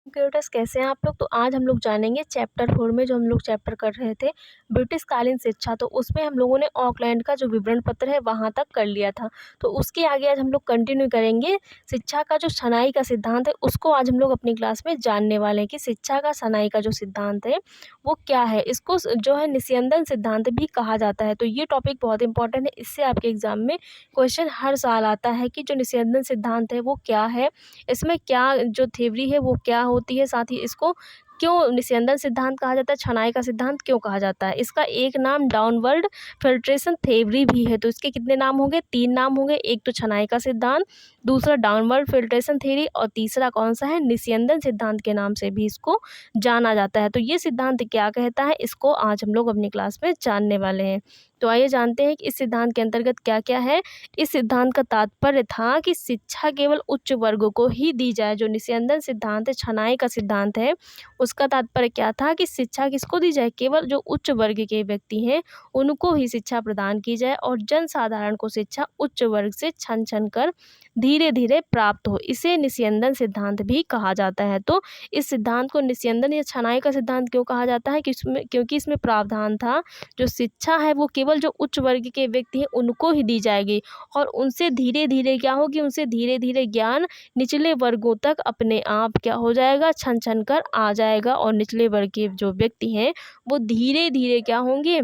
Creators कैसे हैं आप लोग? तो आज हम लोग जानेंगे चैप्टर 4 में जो हम लोग चैप्टर कर रहे थे ब्रिटिशकालीन शिक्षा। तो उसमें हम लोगों ने ऑकलैंड का जो विवरण पत्र है वहाँ तक कर लिया था। तो उसके आगे आज हम लोग कंटिन्यू करेंगे। शिक्षा का जो छनाई का सिद्धांत है उसको आज हम लोग अपनी क्लास में जानने वाले हैं कि शिक्षा का छनाई का जो सिद्धांत है वो क्या है। इसको जो है निस्यंदन सिद्धांत भी कहा जाता है। तो ये टॉपिक बहुत इंपॉर्टेंट है। इससे आपके एग्जाम में क्वेश्चन हर साल आता है कि जो निस्यंदन सिद्धांत है वो क्या है, इसमें क्या जो थ्योरी है वो क्या होती है, साथ ही इसको क्यों निस्यंदन सिद्धांत कहा जाता है, छनाई का सिद्धांत क्यों कहा जाता है। इसका एक नाम डाउनवर्ड फिल्ट्रेशन थ्योरी भी है। तो इसके कितने नाम होंगे? 3 नाम होंगे। एक तो छनाई का सिद्धांत, दूसरा डाउनवर्ड फिल्ट्रेशन थ्योरी और तीसरा कौन सा है? निस्यंदन सिद्धांत के नाम से भी इसको जाना जाता है। तो ये सिद्धांत क्या कहता है, इसको आज हम लोग अपनी क्लास में जानने वाले हैं। तो आइए जानते हैं कि इस सिद्धांत के अंतर्गत क्या क्या है। इस सिद्धांत का तात्पर्य था कि शिक्षा केवल उच्च वर्गों को ही दी जाए। जो निस्यंदन सिद्धांत है, छनाई का सिद्धांत है, उसका तात्पर्य क्या था कि शिक्षा किसको दी जाए? केवल जो उच्च वर्ग के व्यक्ति हैं उनको ही शिक्षा प्रदान की जाए और जनसाधारण को शिक्षा उच्च वर्ग से छन छन कर धीरे धीरे प्राप्त हो। इसे निस्यंदन सिद्धांत भी कहा जाता है। तो इस सिद्धांत को निस्यंदन या छनाई का सिद्धांत क्यों कहा जाता है? क्योंकि इसमें प्रावधान था जो शिक्षा है वो केवल जो उच्च वर्ग के व्यक्ति हैं उनको ही दी जाएगी और उनसे धीरे धीरे क्या होगी, उनसे धीरे धीरे ज्ञान निचले वर्गों तक अपने आप क्या हो जाएगा, छन छन कर आ जाएगा और निचले वर्ग के जो व्यक्ति हैं वो धीरे धीरे क्या होंगे,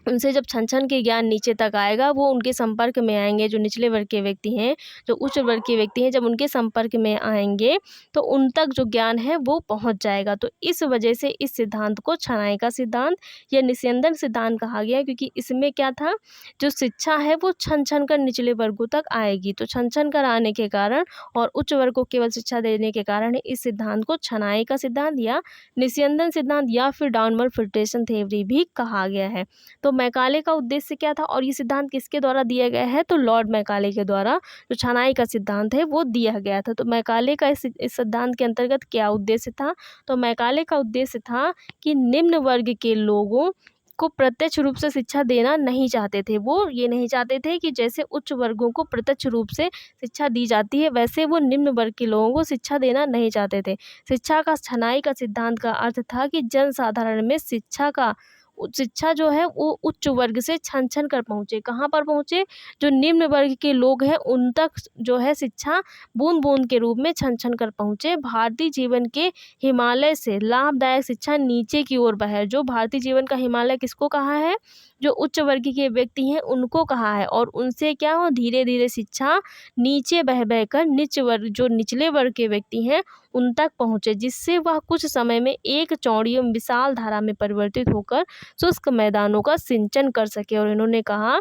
उनसे जब छन-छन के ज्ञान नीचे तक आएगा वो उनके संपर्क में आएँगे। जो निचले वर्ग के व्यक्ति हैं, जो उच्च वर्ग के व्यक्ति हैं, जब उनके संपर्क में आएँगे तो उन तक जो ज्ञान है वो पहुँच जाएगा। तो इस वजह से इस सिद्धांत को छनाई का सिद्धांत या निस्यंदन सिद्धांत कहा गया, क्योंकि इसमें क्या था, जो शिक्षा है वो छन-छन कर निचले वर्गों तक आएगी। तो छन-छन कर आने के कारण और उच्च वर्ग को केवल शिक्षा देने के कारण इस सिद्धांत को छनाई का सिद्धांत या निस्यंदन सिद्धांत या फिर डाउनवर्ड फिल्ट्रेशन थ्योरी भी कहा गया है। तो मैकाले का उद्देश्य क्या था और ये सिद्धांत किसके द्वारा दिया गया है? तो लॉर्ड मैकाले के द्वारा जो छनाई का सिद्धांत है वो दिया गया था। तो मैकाले का इस सिद्धांत के अंतर्गत क्या उद्देश्य था? तो मैकाले का उद्देश्य था कि निम्न वर्ग के लोगों को प्रत्यक्ष रूप से शिक्षा देना नहीं चाहते थे। वो ये नहीं चाहते थे कि जैसे उच्च वर्गों को प्रत्यक्ष रूप से शिक्षा दी जाती है वैसे वो निम्न वर्ग के लोगों को शिक्षा देना नहीं चाहते थे। शिक्षा का छनाई का सिद्धांत का अर्थ था कि जनसाधारण में शिक्षा जो है वो उच्च वर्ग से छन-छन कर पहुँचे। कहाँ पर पहुँचे? जो निम्न वर्ग के लोग हैं उन तक जो है शिक्षा बूँद-बूँद के रूप में छन-छन कर पहुँचे। भारतीय जीवन के हिमालय से लाभदायक शिक्षा नीचे की ओर बहे। जो भारतीय जीवन का हिमालय किसको कहा है? जो उच्च वर्ग के व्यक्ति हैं उनको कहा है और उनसे क्या हो, धीरे-धीरे शिक्षा नीचे बह कर जो निचले वर्ग के व्यक्ति हैं उन तक पहुँचे, जिससे वह कुछ समय में एक चौड़ी एवं विशाल धारा में परिवर्तित होकर शुष्क मैदानों का सिंचन कर सके। और इन्होंने कहा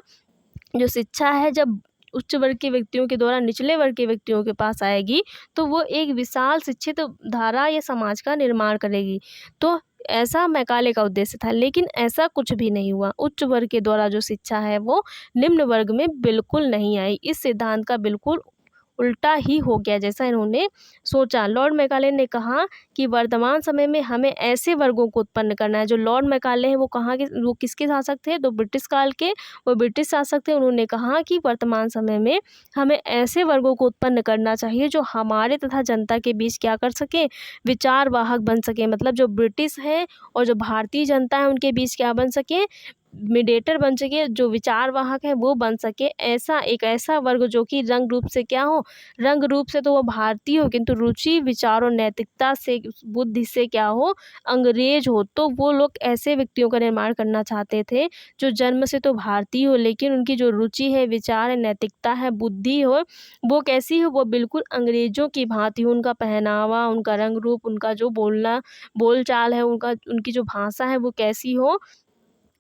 जो शिक्षा है जब उच्च वर्ग के व्यक्तियों के द्वारा निचले वर्ग के व्यक्तियों के पास आएगी तो वो एक विशाल शिक्षित धारा या समाज का निर्माण करेगी। तो ऐसा मैकाले का उद्देश्य था, लेकिन ऐसा कुछ भी नहीं हुआ। उच्च वर्ग के द्वारा जो शिक्षा है वो निम्न वर्ग में बिल्कुल नहीं आई। इस सिद्धांत का बिल्कुल उल्टा ही हो गया जैसा इन्होंने सोचा। लॉर्ड मैकाले ने कहा कि वर्तमान समय में हमें ऐसे वर्गों को उत्पन्न करना है। जो लॉर्ड मैकाले हैं वो किसके शासक थे? तो ब्रिटिश काल के वो ब्रिटिश शासक थे। उन्होंने कहा कि वर्तमान समय में हमें ऐसे वर्गों को उत्पन्न करना चाहिए जो हमारे तथा जनता के बीच क्या कर सके, विचार वाहक बन सके। मतलब जो ब्रिटिश हैं और जो भारतीय जनता है उनके बीच क्या बन सके, मीडिएटर बन सके, जो विचार वाहक है वो बन सके। ऐसा वर्ग जो कि रंग रूप से क्या हो, रंग रूप से तो वो भारतीय हो किंतु रुचि, विचार और नैतिकता से, बुद्धि से क्या हो, अंग्रेज हो। तो वो लोग ऐसे व्यक्तियों का निर्माण करना चाहते थे जो जन्म से तो भारतीय हो लेकिन उनकी जो रुचि है, विचार है, नैतिकता है, बुद्धि हो, वो कैसी हो, वो बिल्कुल अंग्रेजों की भांति हो। उनका पहनावा, उनका रंग रूप, उनका जो बोल चाल है, उनकी जो भाषा है वो कैसी हो,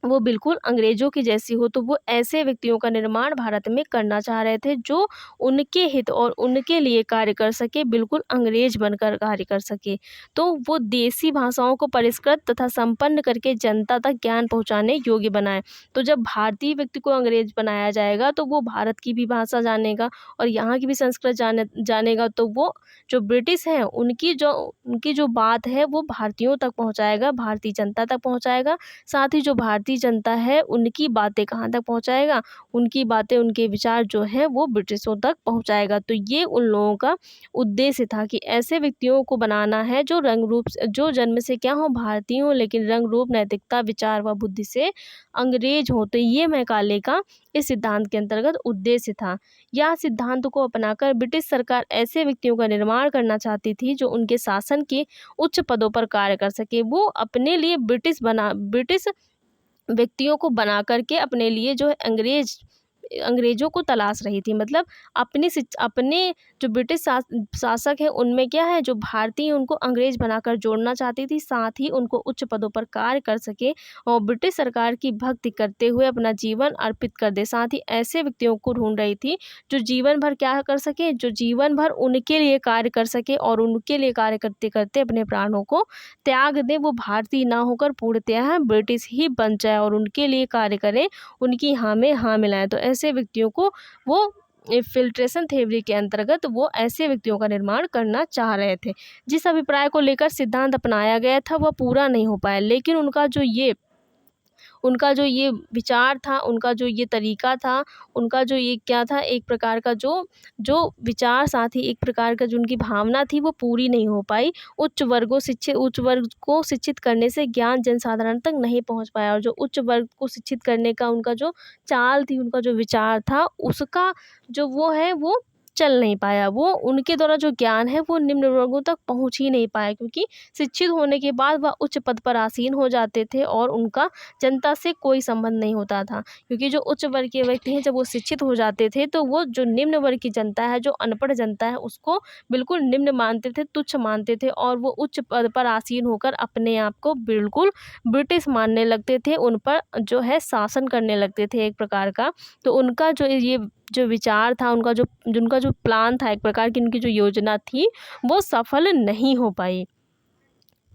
वो बिल्कुल अंग्रेज़ों की जैसी हो। तो वो ऐसे व्यक्तियों का निर्माण भारत में करना चाह रहे थे जो उनके हित और उनके लिए कार्य कर सके, बिल्कुल अंग्रेज बनकर कार्य कर सके। तो वो देसी भाषाओं को परिष्कृत तथा संपन्न करके जनता तक ज्ञान पहुँचाने योग्य बनाए। तो जब भारतीय व्यक्ति को अंग्रेज बनाया जाएगा तो वो भारत की भी भाषा जानेगा और यहाँ की भी संस्कृत जानेगा। तो वो जो ब्रिटिश हैं उनकी जो बात है वो भारतीयों तक पहुँचाएगा, भारतीय जनता तक पहुँचाएगा। साथ ही जो भारतीय भारतीय जनता है उनकी बातें कहाँ तक पहुँचाएगा, उनकी बातें, उनके विचार जो हैं वो ब्रिटिशों तक पहुँचाएगा। तो ये उन लोगों का उद्देश्य था कि ऐसे व्यक्तियों को बनाना है जो रंग रूप जो जन्म से क्या हो, भारतीय हों, लेकिन रंग रूप, नैतिकता, विचार व बुद्धि से अंग्रेज हो। तो ये मैकाले का इस सिद्धांत के अंतर्गत उद्देश्य था। यह सिद्धांत को अपनाकर ब्रिटिश सरकार ऐसे व्यक्तियों का निर्माण करना चाहती थी जो उनके शासन के उच्च पदों पर कार्य कर सके। वो अपने लिए ब्रिटिश व्यक्तियों को बना करके अपने लिए जो है अंग्रेजों को तलाश रही थी। मतलब अपने जो ब्रिटिश शासक हैं उनमें क्या है, जो भारतीय हैं उनको अंग्रेज बनाकर जोड़ना चाहती थी, साथ ही उनको उच्च पदों पर कार्य कर सके और ब्रिटिश सरकार की भक्ति करते हुए अपना जीवन अर्पित कर दे। साथ ही ऐसे व्यक्तियों को ढूंढ रही थी जो जीवन भर क्या कर सके, जो जीवन भर उनके लिए कार्य कर सके और उनके लिए कार्य करते करते अपने प्राणों को त्याग दे। वो भारतीय ना होकर पूर्णतः ब्रिटिश ही बन जाए और उनके लिए कार्य करे, उनकी हाँ में हाँ मिलाएं। तो ऐसे व्यक्तियों को वो फिल्ट्रेशन थ्योरी के अंतर्गत वो ऐसे व्यक्तियों का निर्माण करना चाह रहे थे। जिस अभिप्राय को लेकर सिद्धांत अपनाया गया था वह पूरा नहीं हो पाया, लेकिन उनका जो ये विचार था, उनका जो ये तरीका था, उनका जो ये क्या था, एक प्रकार का जो विचार, साथ ही एक प्रकार का जो उनकी भावना थी वो पूरी नहीं हो पाई। उच्च वर्ग को शिक्षित करने से ज्ञान जनसाधारण तक नहीं पहुंच पाया और जो उच्च वर्ग को शिक्षित करने का उनका जो चाल थी, उनका जो विचार था, उसका जो वो है वो चल नहीं पाया। वो उनके द्वारा जो ज्ञान है वो निम्न वर्गों तक पहुंच ही नहीं पाया, क्योंकि शिक्षित होने के बाद वह उच्च पद पर आसीन हो जाते थे और उनका जनता से कोई संबंध नहीं होता था। क्योंकि जो उच्च वर्ग के व्यक्ति हैं जब वो शिक्षित हो जाते थे तो वो जो निम्न वर्ग की जनता है, जो अनपढ़ जनता है, उसको बिल्कुल निम्न मानते थे, तुच्छ मानते थे और वो उच्च पद पर आसीन होकर अपने आप को बिल्कुल ब्रिटिश मानने लगते थे, उन पर जो है शासन करने लगते थे एक प्रकार का। तो उनका जो विचार था, उनका जो प्लान था, एक प्रकार की उनकी जो योजना थी, वो सफल नहीं हो पाई।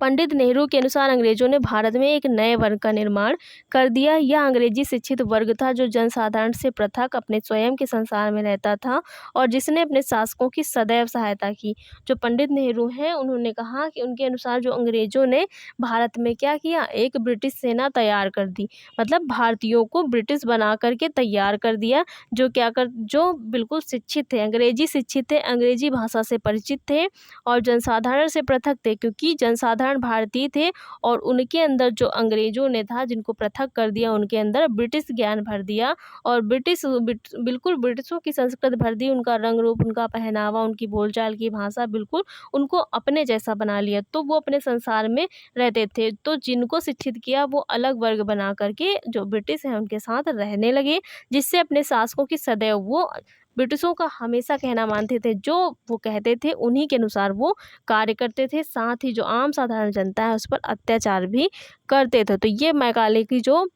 पंडित नेहरू के अनुसार अंग्रेजों ने भारत में एक नए वर्ग का निर्माण कर दिया। यह अंग्रेजी शिक्षित वर्ग था जो जनसाधारण से पृथक अपने स्वयं के संसार में रहता था और जिसने अपने शासकों की सदैव सहायता की। जो पंडित नेहरू हैं उन्होंने कहा कि उनके अनुसार जो अंग्रेजों ने भारत में क्या किया, एक ब्रिटिश सेना तैयार कर दी। मतलब भारतीयों को ब्रिटिश बना करके तैयार कर दिया, जो बिल्कुल शिक्षित थे, अंग्रेजी शिक्षित थे, अंग्रेजी भाषा से परिचित थे और जनसाधारण से पृथक थे, क्योंकि जनसाधारण भारतीय थे और उनके अंदर जो अंग्रेजों ने था जिनको पृथक कर दिया, उनके अंदर ब्रिटिश ज्ञान भर दिया और बिल्कुल ब्रिटिशों की संस्कृति भर दी। उनका रंग रूप, उनका पहनावा, उनकी बोलचाल की भाषा, बिल्कुल उनको अपने जैसा बना लिया। तो वो अपने संसार में रहते थे। तो जिनको शिक्षित किया वो अलग वर्ग बना करके जो ब्रिटिश हैं उनके साथ रहने लगे, जिससे अपने शासकों की सदैव वो ब्रिटिशों का हमेशा कहना मानते थे, जो वो कहते थे उन्हीं के अनुसार वो कार्य करते थे। साथ ही जो आम साधारण जनता है उस पर अत्याचार भी करते थे। तो ये मैकाले की जो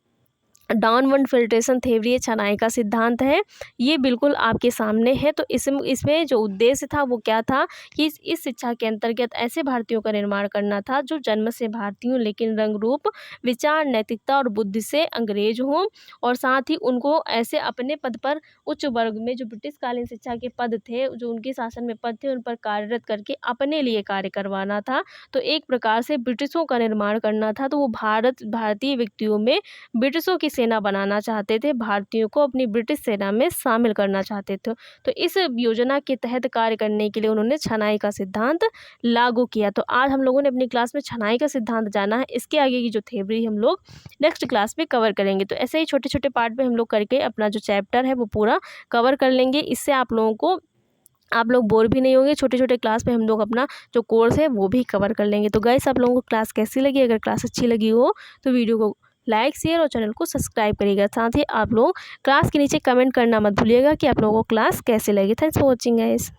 डाउनवर्ड फिल्ट्रेशन थ्योरी है, छनाई का सिद्धांत है, ये बिल्कुल आपके सामने है। तो इसमें जो उद्देश्य था वो क्या था कि इस शिक्षा के अंतर्गत ऐसे भारतीयों का निर्माण करना था जो जन्म से भारतीय हों, लेकिन रंग रूप, विचार, नैतिकता और बुद्धि से अंग्रेज हों और साथ ही उनको ऐसे अपने पद पर उच्च वर्ग में जो ब्रिटिशकालीन शिक्षा के पद थे, जो उनके शासन में पद थे, उन पर कार्यरत करके अपने लिए कार्य करवाना था। तो एक प्रकार से ब्रिटिशों का निर्माण करना था। तो वो भारतीय व्यक्तियों में ब्रिटिशों की सेना बनाना चाहते थे, भारतीयों को अपनी ब्रिटिश सेना में शामिल करना चाहते थे। तो इस योजना के तहत कार्य करने के लिए उन्होंने छनाई का सिद्धांत लागू किया। तो आज हम लोगों ने अपनी क्लास में छनाई का सिद्धांत जाना है। इसके आगे की जो थ्योरी हम लोग नेक्स्ट क्लास में कवर करेंगे। तो ऐसे ही छोटे छोटे पार्ट में हम लोग करके अपना जो चैप्टर है वो पूरा कवर कर लेंगे। इससे आप लोग बोर भी नहीं होंगे। छोटे छोटे क्लास में हम लोग अपना जो कोर्स है वो भी कवर कर लेंगे। तो गाइस, आप लोगों को क्लास कैसी लगी? अगर क्लास अच्छी लगी हो तो वीडियो को लाइक, शेयर और चैनल को सब्सक्राइब करिएगा। साथ ही आप लोग क्लास के नीचे कमेंट करना मत भूलिएगा कि आप लोगों को क्लास कैसे लगी। Thanks for watching guys.